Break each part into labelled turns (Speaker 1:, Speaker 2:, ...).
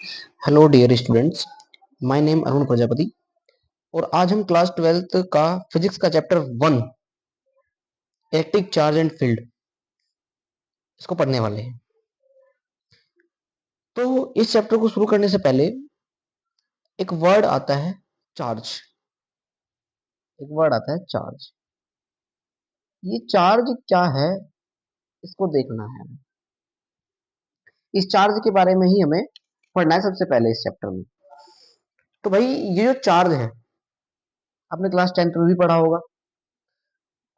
Speaker 1: Hello dear students, my name Arun Prajapati और आज हम क्लास 12th का फिजिक्स का chapter 1 electric charge and field इसको पढ़ने वाले हैं। तो इस चैप्टर को शुरू करने से पहले एक वर्ड आता है चार्ज। एक वर्ड आता है चार्ज। ये चार्ज क्या है इसको देखना है। इस चार्ज के बारे में ही हमें पढ़ना है सबसे पहले इस चैप्टर में। तो भाई ये जो चार्ज है आपने क्लास 10th में भी पढ़ा होगा।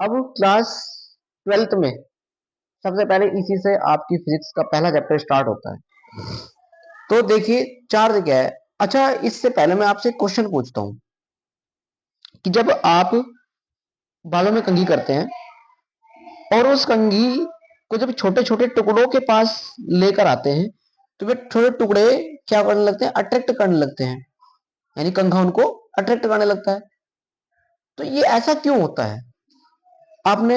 Speaker 1: अब क्लास 12th में सबसे पहले इसी से आपकी फिजिक्स का पहला चैप्टर स्टार्ट होता है। तो देखिए चार्ज क्या है। अच्छा, इससे पहले मैं आपसे क्वेश्चन पूछता हूं कि जब आप बालों में कंघी करते हैं और उस कंघी को जब छोटे छोटे टुकड़ों के पास लेकर आते हैं तो वे छोटे टुकड़े क्या करने लगते हैं, अट्रैक्ट करने लगते हैं, यानी कंघा उनको अट्रैक्ट करने लगता है। तो ये ऐसा क्यों होता है? आपने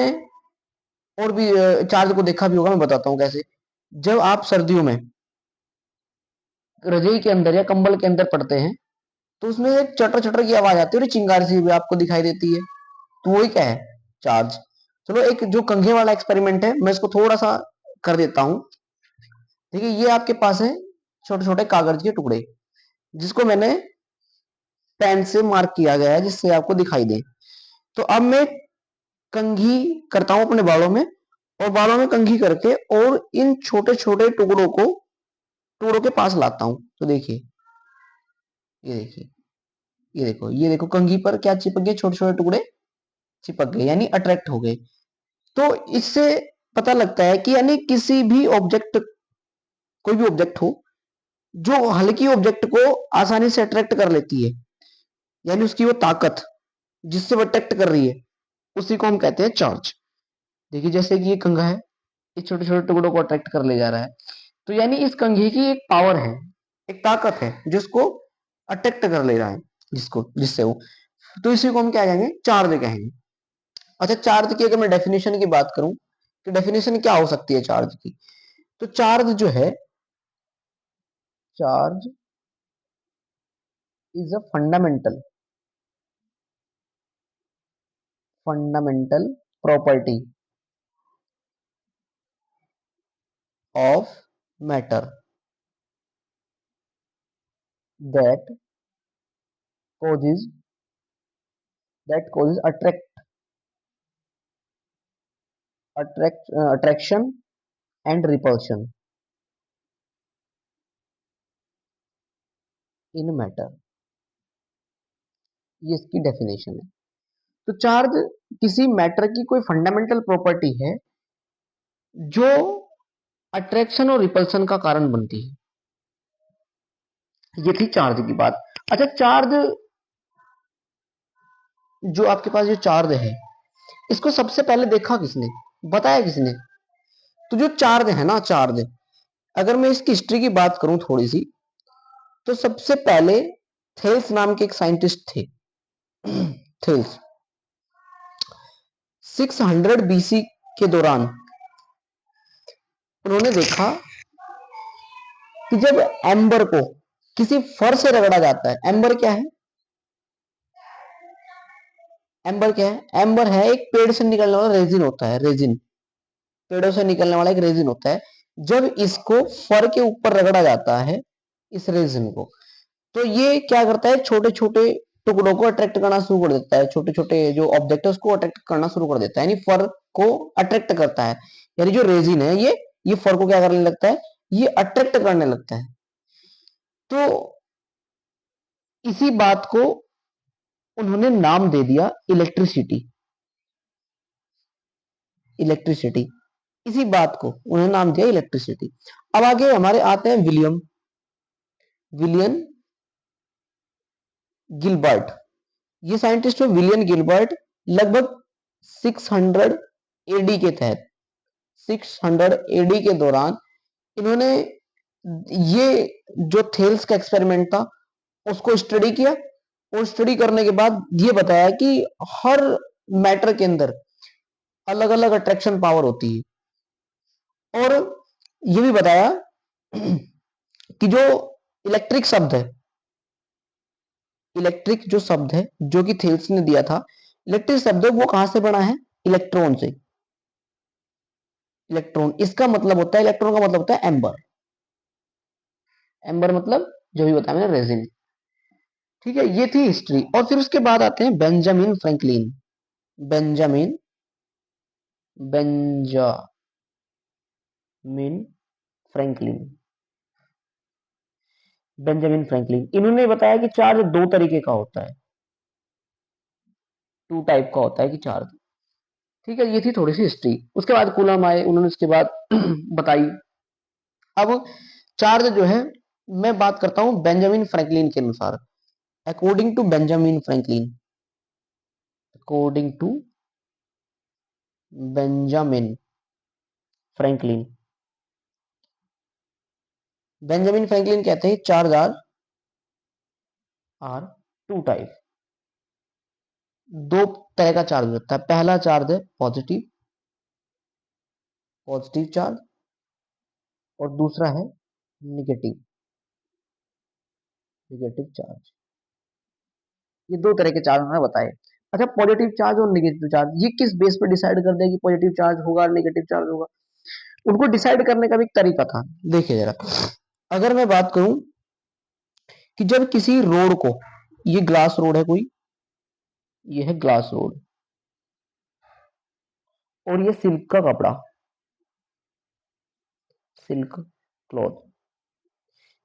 Speaker 1: और भी चार्ज को देखा भी होगा, मैं बताता हूं कैसे। जब आप सर्दियों में रजाई के अंदर या कंबल के अंदर पड़ते हैं तो उसमें एक चटर चटर की आवाज आती है और चिंगारी सी भी आपको दिखाई देती है। तो वही क्या है, चार्ज। चलो एक जो कंघे वाला एक्सपेरिमेंट है मैं इसको थोड़ा सा कर देता हूं। देखिए ये आपके पास है छोटे छोटे कागज के टुकड़े जिसको मैंने पेन से मार्क किया गया है जिससे आपको दिखाई दे। तो अब मैं कंघी करता हूं अपने बालों में और बालों में कंघी करके और इन छोटे छोटे टुकड़ों के पास लाता हूं। तो देखिए, ये देखिए, ये देखो कंघी पर क्या चिपक गए, छोटे छोटे टुकड़े चिपक गए यानी अट्रैक्ट हो गए। तो इससे पता लगता है कि यानी किसी भी ऑब्जेक्ट, कोई भी ऑब्जेक्ट हो जो हल्की ऑब्जेक्ट को आसानी से अट्रैक्ट कर लेती है, यानी उसकी वो ताकत जिससे वो अट्रैक्ट कर रही है, उसी को हम कहते हैं चार्ज। देखिए जैसे कि ये कंघा है, ये छोटे छोटे टुकड़ों को अट्रैक्ट कर ले जा रहा है। तो यानी इस कंघी की एक पावर है, एक ताकत है जिसको अट्रैक्ट कर ले रहा है, जिससे वो, तो इसी को हम क्या कहेंगे, चार्ज कहेंगे। अच्छा, चार्ज की अगर मैं डेफिनेशन की बात करूं तो डेफिनेशन क्या हो सकती है चार्ज की। तो चार्ज जो है, charge is a fundamental property of matter that causes causes attraction and repulsion in matter। ये इसकी डेफिनेशन है। तो चार्ज किसी मैटर की कोई फंडामेंटल प्रॉपर्टी है जो अट्रैक्शन और रिपल्सन का कारण बनती है। ये थी चार्ज की बात। अच्छा, चार्ज जो आपके पास जो चार्ज है इसको सबसे पहले देखा किसने, बताया किसने? तो जो चार्ज है ना, चार्ज, अगर मैं इसकी हिस्ट्री की बात करूं थोड़ी सी, तो सबसे पहले थेल्स नाम के एक साइंटिस्ट थे। थेल्स 600 बीसी के दौरान उन्होंने देखा कि जब एम्बर को किसी फर से रगड़ा जाता है, एम्बर क्या है, एम्बर क्या है, एम्बर है एक पेड़ से निकलने वाला रेजिन होता है, रेजिन, पेड़ों से निकलने वाला एक रेजिन होता है। जब इसको फर के ऊपर रगड़ा जाता है, इस रेजिन को, तो ये क्या करता है, छोटे छोटे टुकड़ों को अट्रैक्ट करना शुरू कर देता है, छोटे छोटे जो ऑब्जेक्ट है उसको अट्रैक्ट करना शुरू कर देता है, यानी फर को अट्रैक्ट करता है। यानी जो रेजिन है ये फर को क्या करने लगता है, ये अट्रैक्ट करने लगता है। तो इसी बात को उन्होंने नाम दे दिया इलेक्ट्रिसिटी। इलेक्ट्रिसिटी, इसी बात को उन्होंने नाम दिया इलेक्ट्रिसिटी। अब आगे हमारे आते हैं विलियम विलियन गिलबर्ट। ये साइंटिस्ट है विलियन गिलबर्ट, लगभग 600 एडी के तहत, 600 एडी के दौरान इन्होंने ये जो थेल्स का एक्सपेरिमेंट था उसको स्टडी किया और स्टडी करने के बाद ये बताया कि हर मैटर के अंदर अलग अलग अट्रैक्शन पावर होती है। और ये भी बताया कि जो इलेक्ट्रिक शब्द है, इलेक्ट्रिक जो शब्द है जो कि थेल्स ने दिया था, इलेक्ट्रिक शब्द है वो कहां से बना है? इलेक्ट्रॉन से। इलेक्ट्रॉन, इसका मतलब होता है, इलेक्ट्रॉन का मतलब होता है एम्बर। एम्बर मतलब जो भी बताया मैंने, रेजिन। ठीक है, ये थी हिस्ट्री। और फिर उसके बाद आते हैं Benjamin Franklin. Benjamin Benjamin Franklin. Benjamin Franklin, इन्होंने बताया कि चार्ज दो तरीके का होता है, टू टाइप का होता है कि चार्ज। ठीक है, ये थी थोड़ी सी हिस्ट्री। उसके बाद कूलम आए, उन्होंने उसके बाद बताई। अब चार्ज जो है, मैं बात करता हूं बेंजामिन फ्रैंकलिन के अनुसार। According to Benjamin Franklin, according to Benjamin Franklin, Benjamin Franklin कहते हैं चार्ज आर टू टाइप। दो तरह का चार्ज होता है। पहला चार्ज है पॉजिटिव, पॉजिटिव चार्ज, और दूसरा है निगेटिव, निगेटिव चार्ज। ये दो तरह के चार्ज उन्होंने बताए। अच्छा, पॉजिटिव चार्ज और नेगेटिव चार्ज ये किस बेस पे डिसाइड करते हैं कि पॉजिटिव चार्ज होगा और नेगेटिव चार्ज होगा? उनको डिसाइड करने का भी एक तरीका था। देखिए जरा, अगर मैं बात करूं कि जब किसी रोड को, ये ग्लास रोड है कोई, ये है ग्लास रोड, और ये सिल्क का कपड़ा, सिल्क क्लॉथ,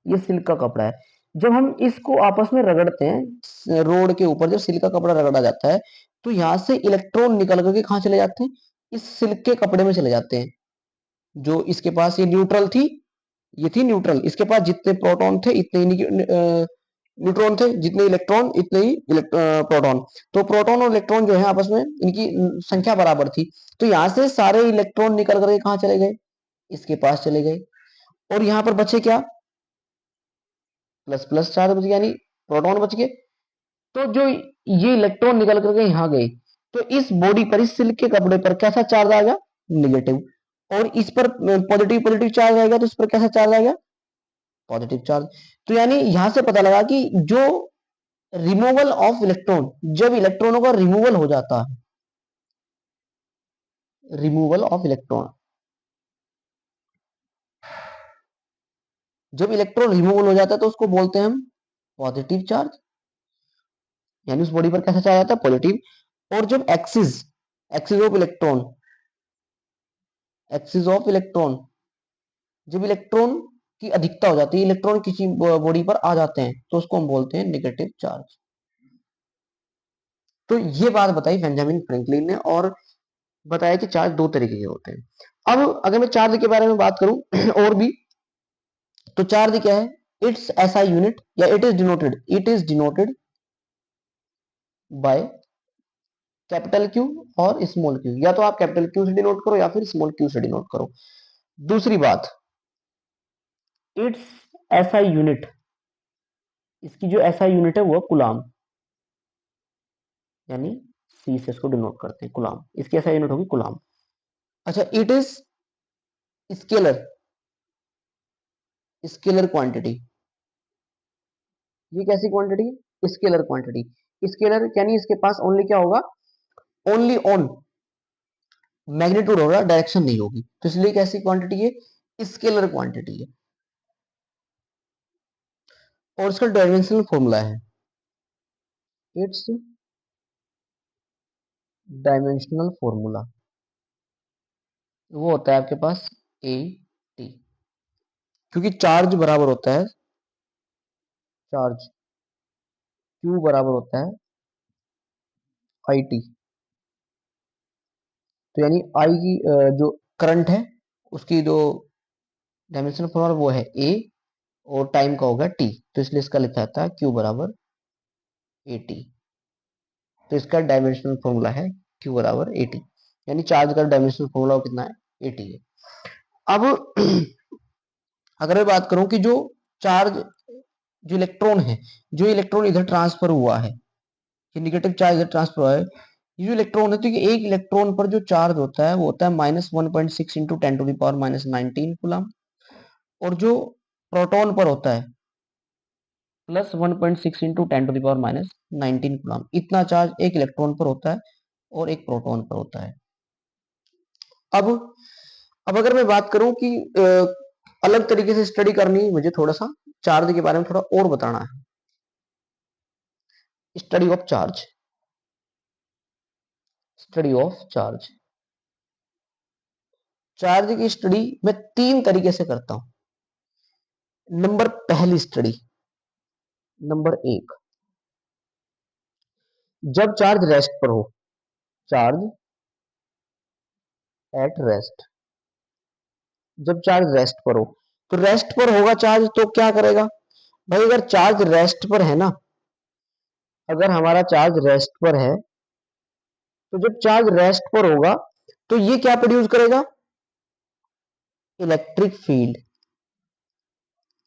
Speaker 1: ये सिल्क का कपड़ा है। जब हम इसको आपस में रगड़ते हैं, रोड के ऊपर जब सिल्क का कपड़ा रगड़ा जाता है, तो यहां से इलेक्ट्रॉन निकल करके कहां चले जाते हैं? इस सिल्क के कपड़े में चले जाते हैं। जो इसके पास ये न्यूट्रल थी, ये थी न्यूट्रल, इसके पास जितने प्रोटॉन थे इतने ही न्यूट्रॉन थे, जितने इलेक्ट्रॉन इतने ही प्रोटॉन। तो प्रोटॉन और इलेक्ट्रॉन जो है आपस में इनकी संख्या बराबर थी। तो यहां से सारे इलेक्ट्रॉन निकल करके कहां चले गए? इसके पास चले गए। और यहां पर बचे क्या? प्लस प्लस चार्ज बच गया, यानी प्रोटॉन बच गए। तो जो ये इलेक्ट्रॉन निकल करके यहां गए, तो इस बॉडी पर, इस सिल्क के कपड़े पर कैसा चार्ज आ गया? निगेटिव। और इस पर पॉजिटिव पॉजिटिव चार्ज आएगा, तो इस पर कैसा चार्ज आएगा? Positive charge. तो यानी यहां से पता लगा कि जो रिमूवल ऑफ इलेक्ट्रॉन, जब इलेक्ट्रॉनों का रिमूवल हो जाता है, रिमूवल ऑफ इलेक्ट्रॉन, जब इलेक्ट्रॉन रिमूवल हो जाता है तो उसको बोलते हैं हम पॉजिटिव चार्ज, यानी उस बॉडी पर कैसा चार्ज आता है? पॉजिटिव। और जब axis, axis of electron, axis of electron, जब इलेक्ट्रॉन की अधिकता हो जाती है, इलेक्ट्रॉन किसी बॉडी पर आ जाते हैं, तो उसको हम बोलते हैं नेगेटिव चार्ज। तो ये बात बताई बेंजामिन फ्रैंकलिन ने, और बताया कि चार्ज दो तरीके के होते हैं। अब अगर मैं चार्ज के बारे में बात करूं और भी, तो चार्ज क्या है? इट्स एसआई यूनिट, या it is denoted by capital Q और स्मॉल क्यू। या तो आप कैपिटल क्यू से डिनोट करो या फिर स्मॉल क्यू से डिनोट करो। दूसरी बात, इट्स एसआई यूनिट, इसकी जो एसआई यूनिट है वो कुलाम, यानी सी से इसको डिनोट करते हैं, कुलाम। इसकी एसआई यूनिट होगी कुलाम। अच्छा, it is scalar, scalar quantity. ये कैसी क्वांटिटी है? Scalar quantity. स्केलर यानी इसके पास ओनली क्या होगा? ओनली ऑन मैग्नीट्यूड होगा, डायरेक्शन नहीं होगी, तो इसलिए कैसी क्वांटिटी है? स्केलर क्वांटिटी है। और इसका डायमेंशनल फॉर्मूला है, इट्स डायमेंशनल फॉर्मूला, वो होता है आपके पास ए टी। क्योंकि चार्ज बराबर होता है, चार्ज क्यू बराबर होता है आई टी। तो यानी आई की जो करंट है, उसकी जो डायमेंशनल फॉर्मूला वो है ए, और टाइम का होगा टी, तो इसलिए इसका लिखा जाता है क्यू बराबर ए टी। तो इसका डायमेंशनल फॉर्मूला है क्यू बराबर ए टी, यानी चार्ज का डायमेंशनल फॉर्मूला कितना है? ए टी है। अब अगर मैं बात करूं कि जो चार्ज, जो इलेक्ट्रॉन है, जो इलेक्ट्रॉन इधर ट्रांसफर हुआ है, ये निगेटिव चार्ज इधर ट्रांसफर हुआ है, ये जो इलेक्ट्रॉन है, तो ये एक इलेक्ट्रॉन पर जो चार्ज होता है वो होता है -1.6 into 10 to the power -19 coulomb. और जो प्रोटॉन पर होता है, +1.6 इंटू 10⁻⁻19 कूलम, इतना चार्ज एक इलेक्ट्रॉन पर होता है और एक प्रोटॉन पर होता है। अब अब अगर मैं बात करूं कि अलग तरीके से स्टडी करनी, मुझे थोड़ा सा चार्ज के बारे में थोड़ा और बताना है। Study of charge, study of charge, charge की स्टडी मैं 3 तरीके से करता हूं। पहली स्टडी, नंबर 1, जब चार्ज रेस्ट पर हो, चार्ज एट रेस्ट, जब चार्ज रेस्ट पर हो, तो रेस्ट पर होगा चार्ज तो क्या करेगा भाई, अगर चार्ज रेस्ट पर है ना, अगर हमारा चार्ज रेस्ट पर है, तो जब चार्ज रेस्ट पर होगा तो ये क्या प्रोड्यूस करेगा, इलेक्ट्रिक फील्ड,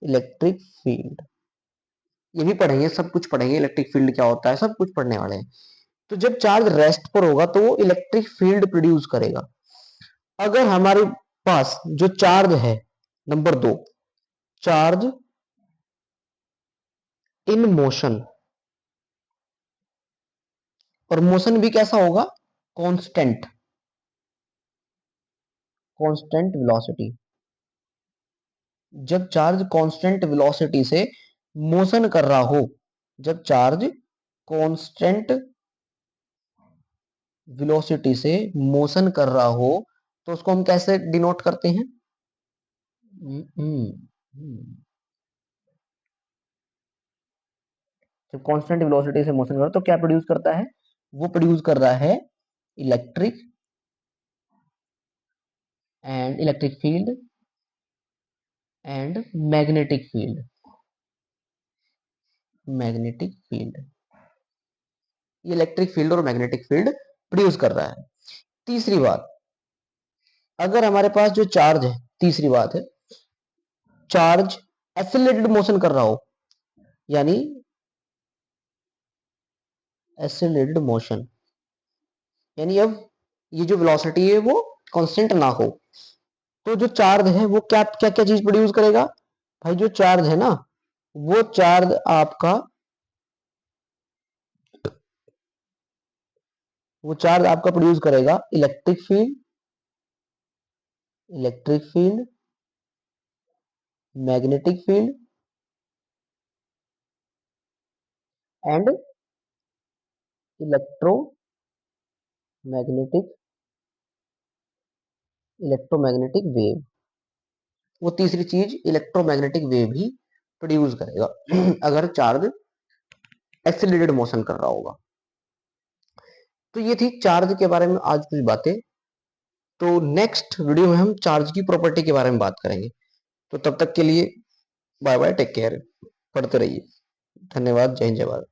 Speaker 1: इलेक्ट्रिक फील्ड। ये भी पढ़ेंगे, सब कुछ पढ़ेंगे, इलेक्ट्रिक फील्ड क्या होता है, सब कुछ पढ़ने वाले हैं। तो जब चार्ज रेस्ट पर होगा तो वो इलेक्ट्रिक फील्ड प्रोड्यूस करेगा। अगर हमारे पास जो चार्ज है, नंबर 2, चार्ज इन मोशन, और मोशन भी कैसा होगा, कांस्टेंट, कांस्टेंट वेलोसिटी। जब चार्ज कांस्टेंट वेलोसिटी से मोशन कर रहा हो, जब चार्ज कांस्टेंट वेलोसिटी से मोशन कर रहा हो, तो उसको हम कैसे डिनोट करते हैं, जब कांस्टेंट वेलोसिटी से मोशन कर रहा हो तो क्या प्रोड्यूस करता है, वो प्रोड्यूस कर रहा है electric and electric field and magnetic field, magnetic field, ये इलेक्ट्रिक फील्ड और मैग्नेटिक फील्ड प्रोड्यूस कर रहा है। तीसरी बात, अगर हमारे पास जो चार्ज है, तीसरी बात है, चार्ज एक्सेलरेटेड मोशन कर रहा हो, यानी एक्सेलरेटेड मोशन, यानी अब ये जो वेलोसिटी है वो कांस्टेंट ना हो, तो जो चार्ज है वो क्या क्या क्या चीज प्रोड्यूस करेगा भाई, जो चार्ज है ना, वो चार्ज आपका, वो चार्ज आपका प्रोड्यूस करेगा electric field, electric field, magnetic field and electromagnetic, electromagnetic wave. वो तीसरी चीज इलेक्ट्रोमैग्नेटिक वेव ही प्रोड्यूस करेगा अगर चार्ज एक्सेलरेटेड मोशन कर रहा होगा। तो ये थी चार्ज के बारे में आज कुछ बातें। तो नेक्स्ट वीडियो में हम चार्ज की प्रॉपर्टी के बारे में बात करेंगे। तो तब तक के लिए बाय बाय, टेक केयर, पढ़ते रहिए। धन्यवाद, जय हिंद, जय भारत।